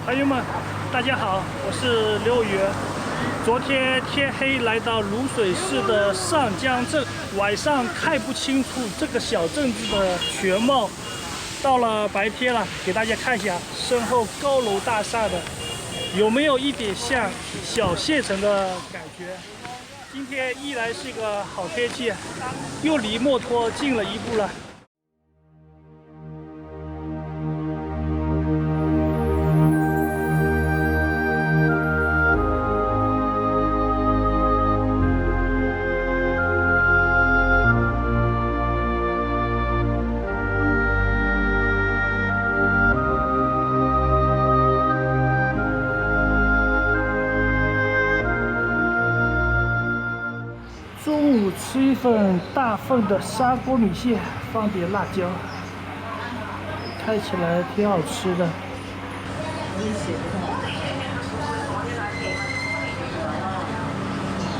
朋友们，大家好，我是刘宇。昨天天黑来到泸水市的上江镇，晚上看不清楚这个小镇子的全貌。到了白天了，给大家看一下身后高楼大厦的，有没有一点像小县城的感觉？今天依然是一个好天气，又离墨脱近了一步了。中午吃一份大份的砂锅米线，放点辣椒，看起来挺好吃的。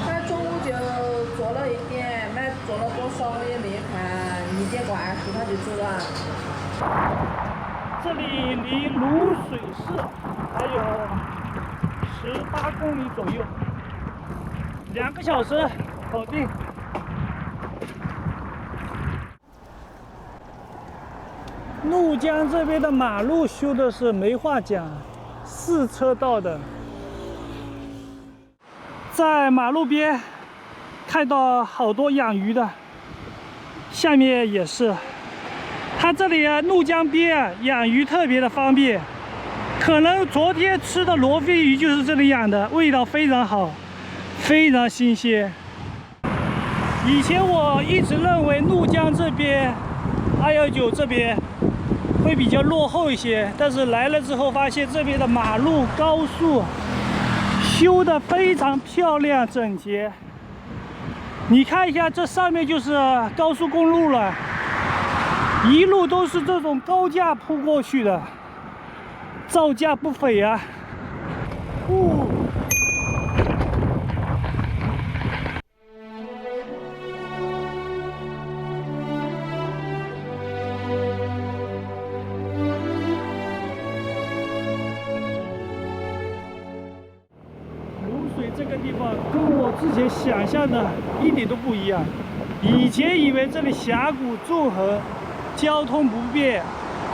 他中午就做了一点，做了多少我也没看，1点关系他就走了。这里离泸水市还有18公里左右，2个小时搞定。怒江这边的马路修的是没话讲，4车道的。在马路边看到好多养鱼的，下面也是。它这里怒江边养鱼特别的方便，可能昨天吃的罗非鱼就是这里养的，味道非常好，非常新鲜。以前我一直认为怒江这边219这边会比较落后一些，但是来了之后发现这边的马路高速修得非常漂亮整洁。你看一下，这上面就是高速公路了，一路都是这种高架铺过去的，造价不菲啊。这个地方跟我之前想象的一点都不一样。以前以为这里峡谷纵横，交通不便，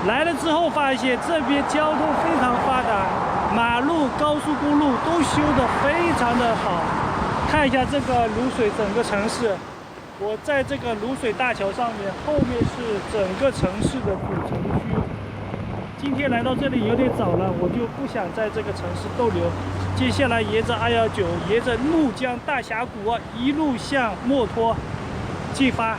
来了之后发现这边交通非常发达，马路、高速公路都修得非常的好。看一下这个泸水整个城市，我在这个泸水大桥上面，后面是整个城市的主城区。今天来到这里有点早了，我就不想在这个城市逗留。接下来沿着219，沿着怒江大峡谷一路向墨脱进发。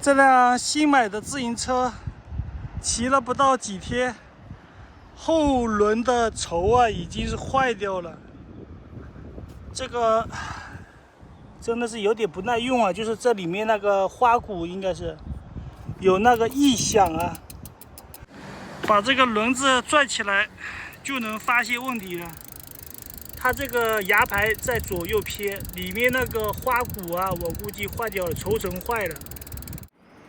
这辆新买的自行车骑了不到几天，后轮的轴已经是坏掉了。这个真的是有点不耐用啊，就是这里面那个花鼓应该是有那个异响啊。把这个轮子转起来就能发现问题了。它这个牙牌在左右偏，里面那个花鼓我估计坏掉了，轴承坏了。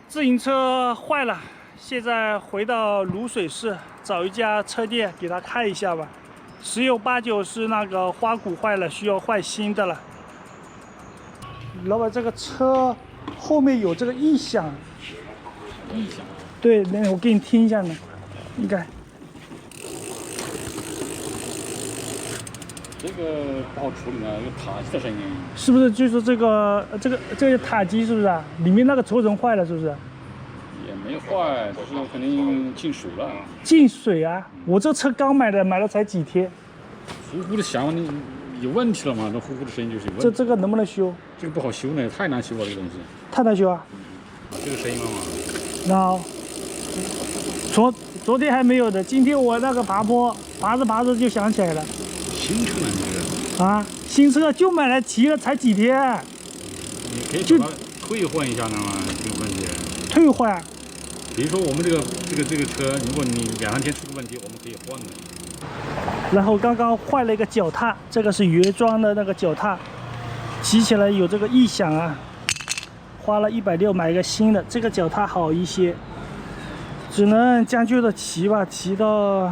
自行车坏了，现在回到泸水市找一家车店给他看一下吧。10有8九是那个花鼓坏了，需要换新的了。老板，这个车后面有这个异响。异响？对，那我给你听一下呢。你看，这个不好处理啊，有塔机的声音。是不是就是这个塔机是不是啊？里面那个轴承坏了是不是？也没坏，只是肯定进水了。进水啊！我这车刚买了才几天。呼呼的响，你有问题了嘛？这呼呼的声音就是有问题。这个能不能修？这个不好修呢，太难修了，这个东西。太难修啊！这个声音了嘛？然后昨天还没有的，今天我那个爬坡爬着就想起来了。新车呢？这是？啊，新车就买来骑了才几天。你可以找他退换一下的嘛，这个问题。退换。比如说我们这个车，如果你2、3天出个问题，我们可以换的。然后刚刚换了一个脚踏，这个是原装的那个脚踏，骑起来有这个异响啊。花了160买一个新的，这个脚踏好一些，只能将就的骑吧，骑到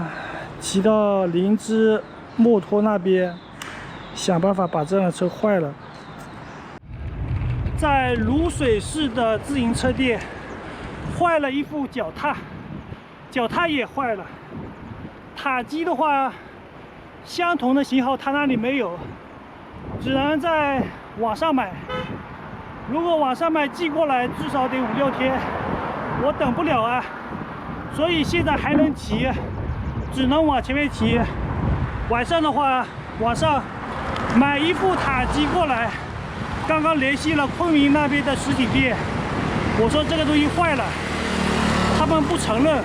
灵芝墨脱那边，想办法把这辆车坏了。在卤水市的自行车店，坏了一副脚踏，脚踏也坏了。塔基的话，相同的型号他那里没有，只能在网上买。如果网上买寄过来，至少得5、6天，我等不了啊。所以现在还能骑，只能往前面骑。晚上的话，网上买一副塔基过来。刚刚联系了昆明那边的实体店，我说这个东西坏了，他们不承认，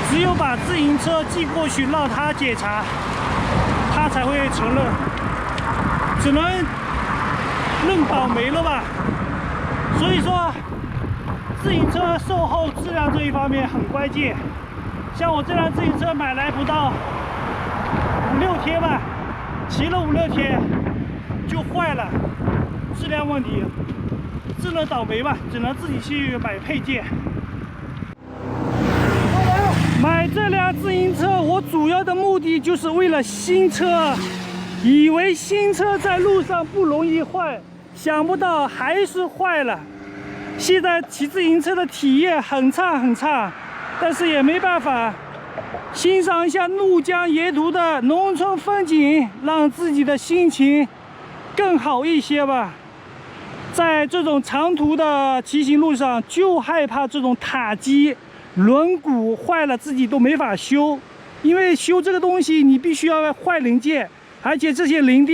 只有把自行车寄过去让他检查，他才会承认，只能认倒霉了吧。所以说，自行车售后质量这一方面很关键。像我这辆自行车买来不到5、6天吧，骑了5、6天就坏了，质量问题，只能倒霉吧，只能自己去买配件。买这辆自行车，我主要的目的就是为了新车，以为新车在路上不容易坏，想不到还是坏了。现在骑自行车的体验很差，但是也没办法，欣赏一下怒江沿途的农村风景，让自己的心情更好一些吧。在这种长途的骑行路上，就害怕这种塔基轮毂坏了，自己都没法修，因为修这个东西你必须要换零件，而且这些零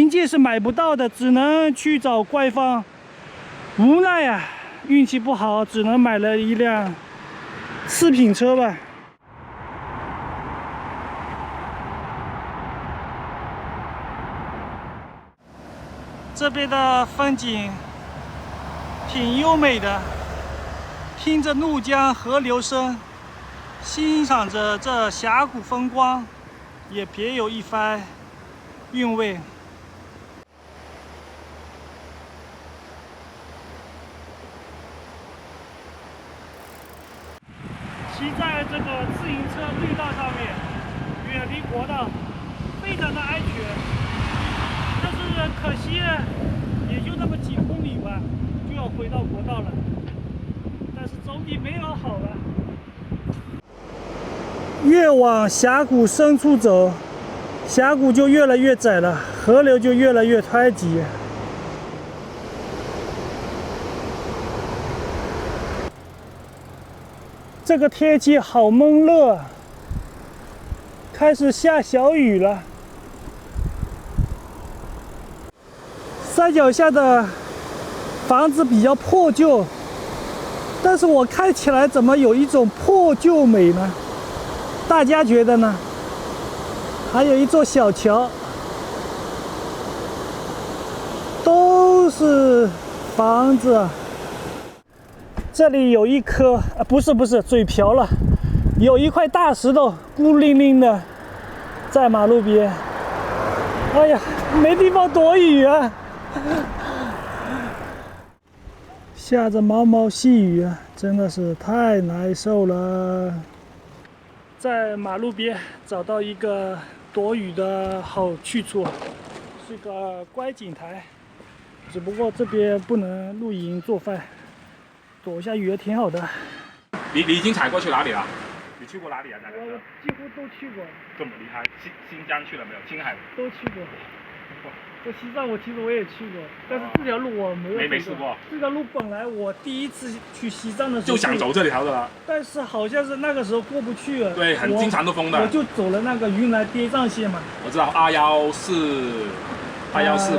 件是买不到的，只能去找官方。无奈啊，运气不好，只能买了一辆次品车吧。这边的风景挺优美的，听着怒江河流声，欣赏着这峡谷风光，也别有一番韵味。骑在这个自行车绿道上面，远离国道，非常的安全。但是可惜，也就那么几公里吧，就要回到国道了。但是总比没有好了。越往峡谷深处走，峡谷就越来越窄了，河流就越来越湍急。这个天气好闷热，开始下小雨了。山脚下的房子比较破旧，但是我看起来怎么有一种破旧美呢？大家觉得呢？还有一座小桥，都是房子。这里有一颗，不是，嘴瓢了，有一块大石头孤零零的在马路边。哎呀，没地方躲雨啊！下着毛毛细雨啊，真的是太难受了。在马路边找到一个躲雨的好去处，是个观景台，只不过这边不能露营做饭。躲一下雨也挺好的。你已经踩过去哪里了？你去过哪里啊？我几乎都去过。这么厉害，新疆去了没有？青海都去过。这西藏其实我也去过，但是这条路我没有试过。这条路本来我第一次去西藏的时就候想走这条的了，但是好像是那个时候过不去了。对，很经常都封的。我就走了那个云南滇藏线嘛。我知道214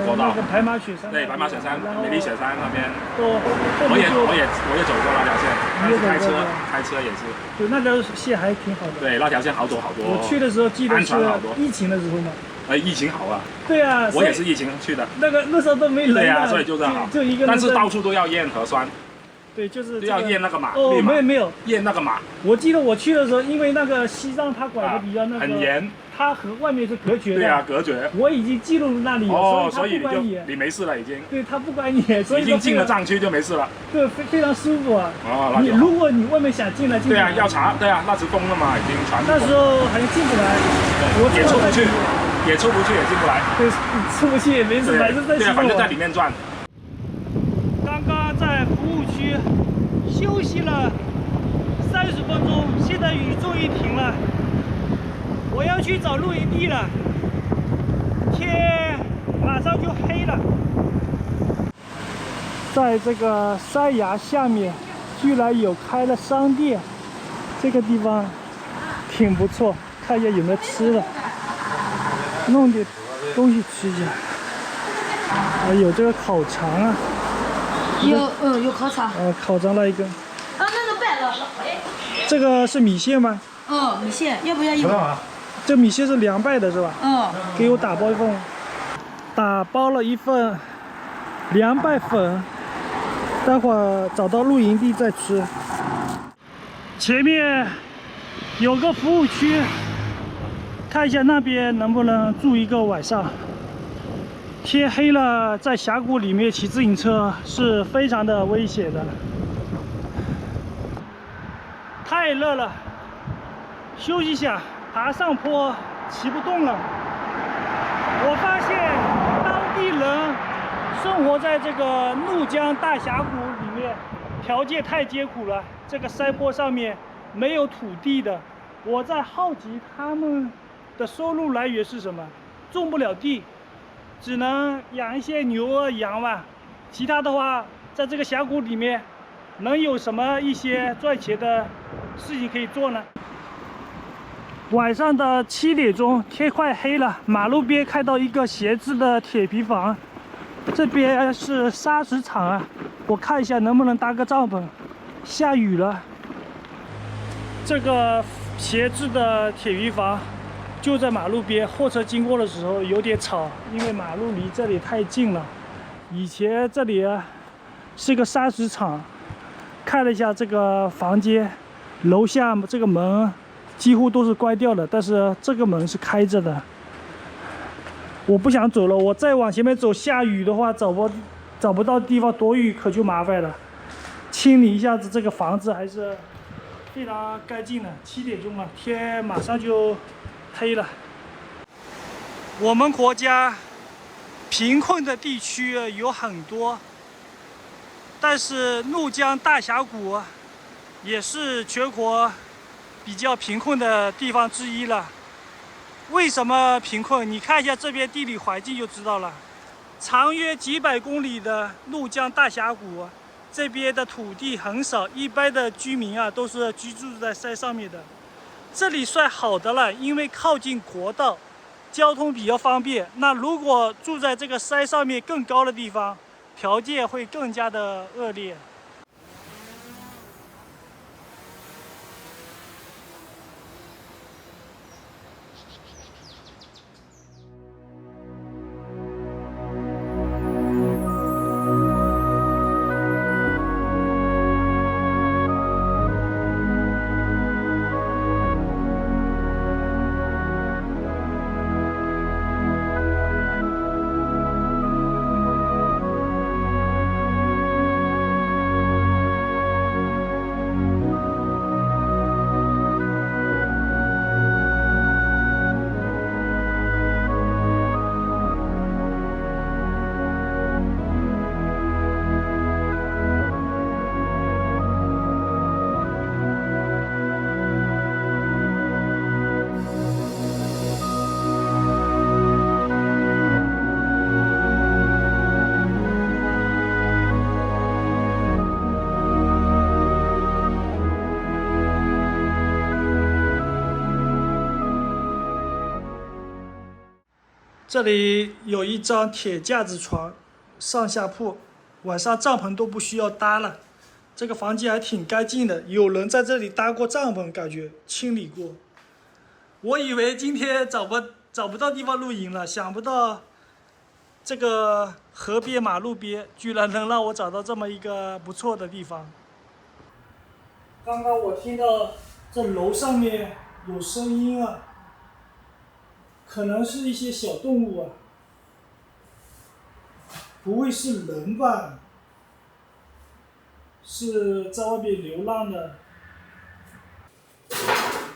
国道，那个白马雪山。对，白马雪山、美丽雪山那边。我也走过那条线，但是开车也是。对，那条线还挺好的。对，那条线好走好多。我去的时候记得是疫情的时候嘛。疫情好啊，对啊，我也是疫情去的。那时候都没人。对啊，所以就是好。就一个人。但是到处都要验核酸。对，就是都要验那个码。哦，没有。验那个码。我记得我去的时候，因为那个西藏它管的比较那个。很严。它和外面是隔绝的。对啊，隔绝。我已经记录了那里了，所以你没事了已经。对他不管你，所以已经进了藏区就没事了。对，非常舒服啊。哦，如果你外面想进来，对啊，要查，对啊，那是封了嘛，已经全部。那时候好像进不来，也出不去，也出不去，也进不来。对，出不去也没事，反正在反正在里面转。刚刚在服务区休息了30分钟，现在雨终于停了。我要去找露营地了，天马上就黑了。在这个山崖下面，居然有开了商店，这个地方挺不错，看一下有没有吃的，弄点东西吃一下。还有这个烤肠啊，有烤肠。烤肠来一根。那个白了。这个是米线吗？米线，要不要一碗？这米线是凉拌的是吧？给我打包一份。打包了一份凉拌粉，待会儿找到露营地再吃。前面有个服务区，看一下那边能不能住一个晚上。天黑了，在峡谷里面骑自行车是非常的危险的。太热了，休息一下。爬上坡骑不动了。我发现当地人生活在这个怒江大峡谷里面，条件太艰苦了。这个山坡上面没有土地的，我在好奇他们的收入来源是什么？种不了地，只能养一些牛啊羊吧。其他的话，在这个峡谷里面能有什么一些赚钱的事情可以做呢？晚上的7点钟，天快黑了，马路边看到一个闲置的铁皮房，这边是砂石场啊，我看一下能不能搭个帐篷。下雨了，这个闲置的铁皮房就在马路边，货车经过的时候有点吵，因为马路离这里太近了。以前这里是个砂石场，看了一下这个房间，楼下这个门几乎都是关掉的，但是这个门是开着的。我不想走了，我再往前面走，下雨的话找不到地方躲雨，可就麻烦了。清理一下子这个房子还是非常干净的。7点钟了，天马上就黑了。我们国家贫困的地区有很多，但是怒江大峡谷也是全国比较贫困的地方之一了。为什么贫困？你看一下这边地理环境就知道了。长约几百公里的怒江大峡谷，这边的土地很少，一般的居民都是居住在山上面的。这里算好的了，因为靠近国道，交通比较方便。那如果住在这个山上面更高的地方，条件会更加的恶劣。这里有一张铁架子床，上下铺，晚上帐篷都不需要搭了。这个房间还挺干净的，有人在这里搭过帐篷，感觉清理过。我以为今天找不找不到地方露营了，想不到这个河边马路边居然能让我找到这么一个不错的地方。刚刚我听到这楼上面有声音啊，可能是一些小动物啊，不会是人吧？是在外面流浪的。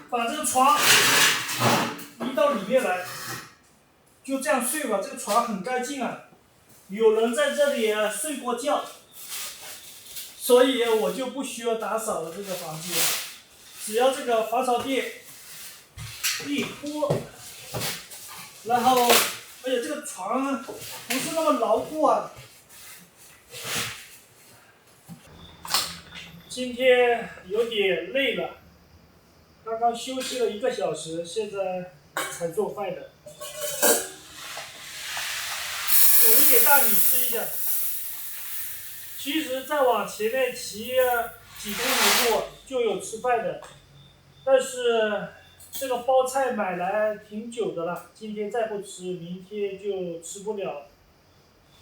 把这个床移到里面来，就这样睡吧。这个床很干净啊，有人在这里睡过觉，所以我就不需要打扫了这个房子。只要这个防潮垫一铺，然后而且这个床不是那么牢固啊。今天有点累了，刚刚休息了1个小时，现在才做饭的。煮一点大米吃一下。其实再往前面骑几公里路就有吃饭的，但是这个包菜买来挺久的了，今天再不吃，明天就吃不了，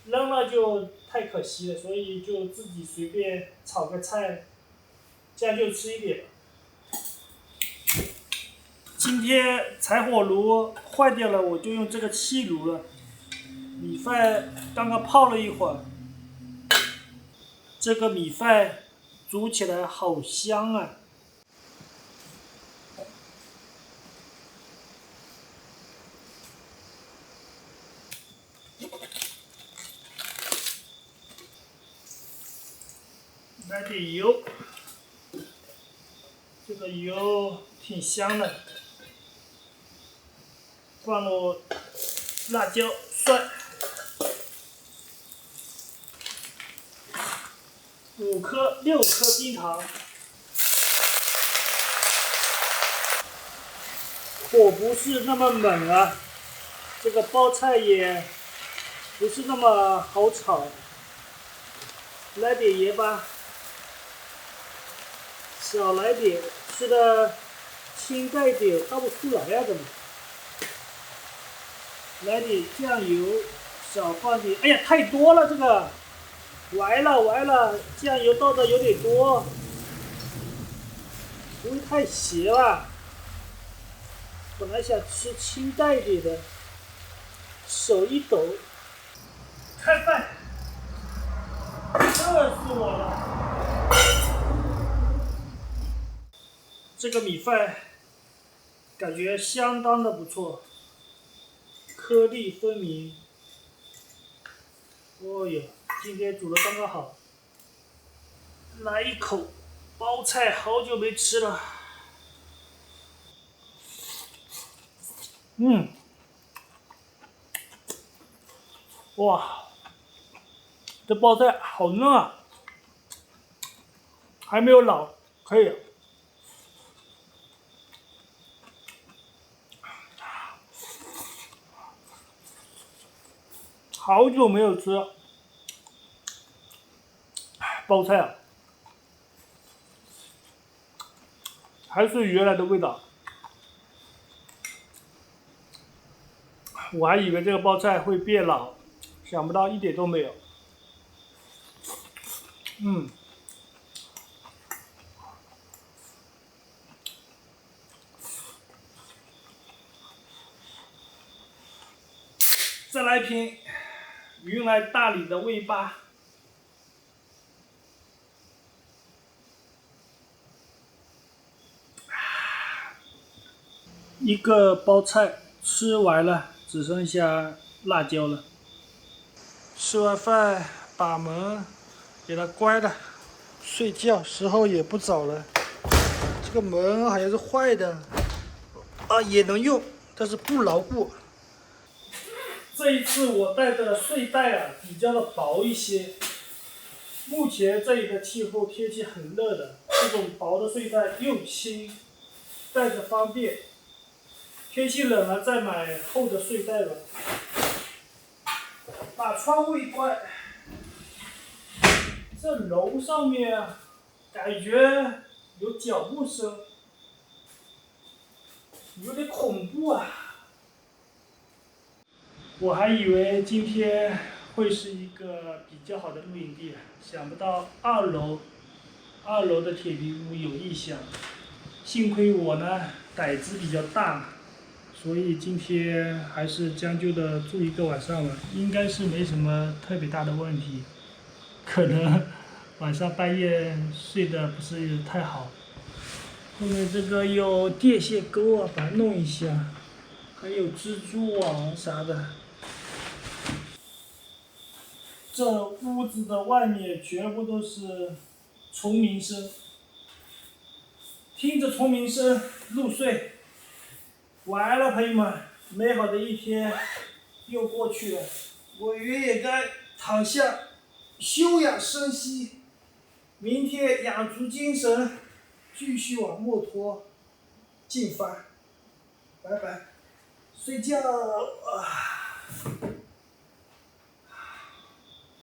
扔了就太可惜了，所以就自己随便炒个菜，这样就吃一点。今天柴火炉坏掉了，我就用这个气炉了。米饭刚刚泡了一会儿，这个米饭煮起来好香啊！来点油，这个油挺香的，放入辣椒、蒜，5颗、6颗冰糖，火不是那么猛啊，这个包菜也不是那么好炒，来点盐巴。少来点，吃的清淡点，倒不出来呀，怎么？来点酱油，少放点。哎呀，太多了这个，完了，酱油倒的有点多，不会太咸吧？本来想吃清淡一点的，手一抖，开饭，热死我了。这个米饭感觉相当的不错，颗粒分明。哦哟，今天煮的刚刚好。来一口包菜，好久没吃了。哇，这包菜好嫩啊，还没有老，可以。好久没有吃包菜了，还是原来的味道。我还以为这个包菜会变老，想不到一点都没有。再来一瓶云南大理的煨粑。一个包菜吃完了，只剩下辣椒了。吃完饭把门给它关了，睡觉时候也不早了。这个门好像是坏的，啊也能用，但是不牢固。这一次我带的睡袋啊比较的薄一些。目前这里的气候天气很热的，这种薄的睡袋又轻，带着方便。天气冷了再买厚的睡袋吧。把窗户一关，这楼上面感觉有脚步声，有点恐怖啊。我还以为今天会是一个比较好的露营地，想不到二楼的铁皮屋有异响。幸亏我呢胆子比较大，所以今天还是将就的住一个晚上了，应该是没什么特别大的问题。可能晚上半夜睡得不是太好。后面这个有电线钩啊，把它弄一下，还有蜘蛛网啥的。这屋子的外面全部都是虫鸣声，听着虫鸣声入睡。完了，朋友们，美好的一天又过去了，我也该躺下休养生息，明天养足精神，继续往墨脱进发。拜拜，睡觉啊。